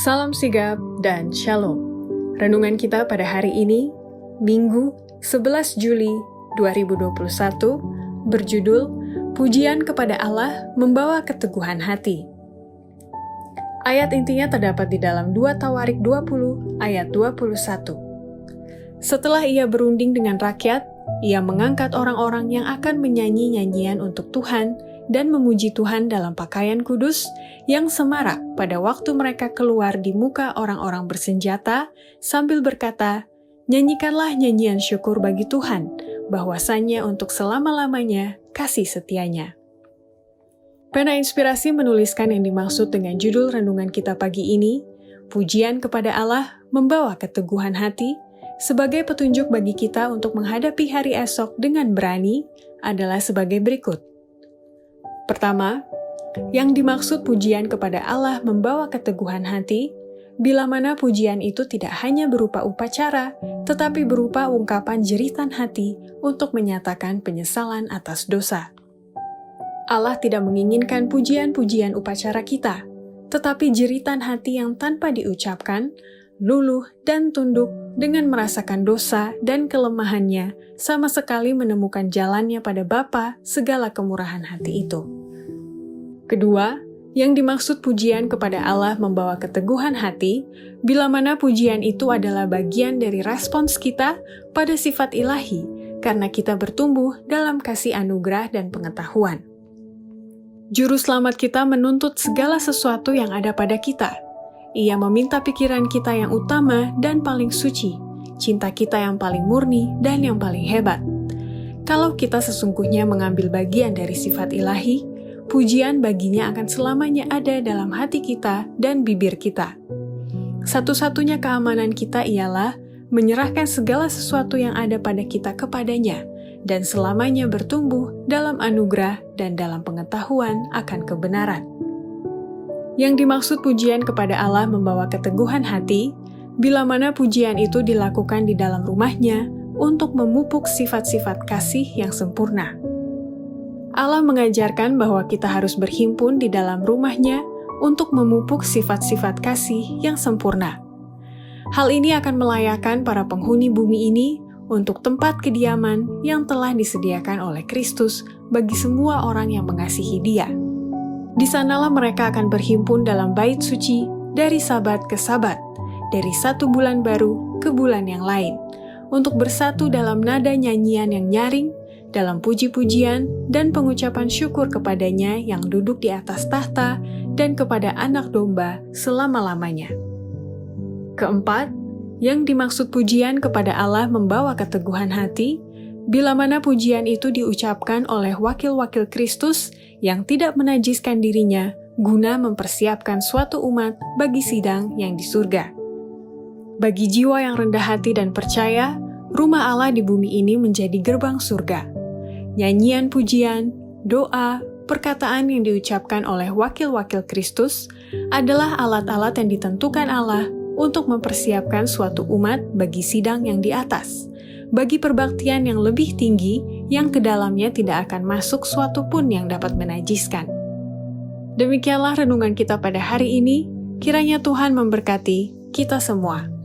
Salam sigap dan shalom. Renungan kita pada hari ini, Minggu 11 Juli 2021, berjudul Pujian kepada Allah membawa keteguhan hati. Ayat intinya terdapat di dalam 2 Tawarik 20 ayat 21. Setelah ia berunding dengan rakyat, ia mengangkat orang-orang yang akan menyanyi nyanyian untuk Tuhan dan memuji Tuhan dalam pakaian kudus yang semarak pada waktu mereka keluar di muka orang-orang bersenjata sambil berkata, "Nyanyikanlah nyanyian syukur bagi Tuhan, bahwasanya untuk selama-lamanya kasih setianya." Pena Inspirasi menuliskan yang dimaksud dengan judul renungan kita pagi ini, Pujian kepada Allah membawa keteguhan hati, sebagai petunjuk bagi kita untuk menghadapi hari esok dengan berani adalah sebagai berikut. Pertama, yang dimaksud pujian kepada Allah membawa keteguhan hati, bila mana pujian itu tidak hanya berupa upacara, tetapi berupa ungkapan jeritan hati untuk menyatakan penyesalan atas dosa. Allah tidak menginginkan pujian-pujian upacara kita, tetapi jeritan hati yang tanpa diucapkan, luluh dan tunduk dengan merasakan dosa dan kelemahannya, sama sekali menemukan jalannya pada Bapa segala kemurahan hati itu. Kedua, yang dimaksud pujian kepada Allah membawa keteguhan hati, bila mana pujian itu adalah bagian dari respons kita pada sifat ilahi, karena kita bertumbuh dalam kasih anugerah dan pengetahuan. Juru selamat kita menuntut segala sesuatu yang ada pada kita. Ia meminta pikiran kita yang utama dan paling suci, cinta kita yang paling murni dan yang paling hebat. Kalau kita sesungguhnya mengambil bagian dari sifat ilahi, pujian baginya akan selamanya ada dalam hati kita dan bibir kita. Satu-satunya keamanan kita ialah menyerahkan segala sesuatu yang ada pada kita kepadanya, dan selamanya bertumbuh dalam anugerah dan dalam pengetahuan akan kebenaran. Yang dimaksud pujian kepada Allah membawa keteguhan hati, bila mana pujian itu dilakukan di dalam rumahnya untuk memupuk sifat-sifat kasih yang sempurna. Allah mengajarkan bahwa kita harus berhimpun di dalam rumahnya untuk memupuk sifat-sifat kasih yang sempurna. Hal ini akan melayakkan para penghuni bumi ini untuk tempat kediaman yang telah disediakan oleh Kristus bagi semua orang yang mengasihi Dia. Di sanalah mereka akan berhimpun dalam bait suci dari sabat ke sabat, dari satu bulan baru ke bulan yang lain, untuk bersatu dalam nada nyanyian yang nyaring, dalam puji-pujian dan pengucapan syukur kepadanya yang duduk di atas tahta dan kepada Anak Domba selama-lamanya. Keempat, yang dimaksud pujian kepada Allah membawa keteguhan hati, bila mana pujian itu diucapkan oleh wakil-wakil Kristus yang tidak menajiskan dirinya guna mempersiapkan suatu umat bagi sidang yang di surga. Bagi jiwa yang rendah hati dan percaya, rumah Allah di bumi ini menjadi gerbang surga. Nyanyian pujian, doa, perkataan yang diucapkan oleh wakil-wakil Kristus adalah alat-alat yang ditentukan Allah untuk mempersiapkan suatu umat bagi sidang yang di atas, bagi perbaktian yang lebih tinggi yang ke dalamnya tidak akan masuk suatu pun yang dapat menajiskan. Demikianlah renungan kita pada hari ini, kiranya Tuhan memberkati kita semua.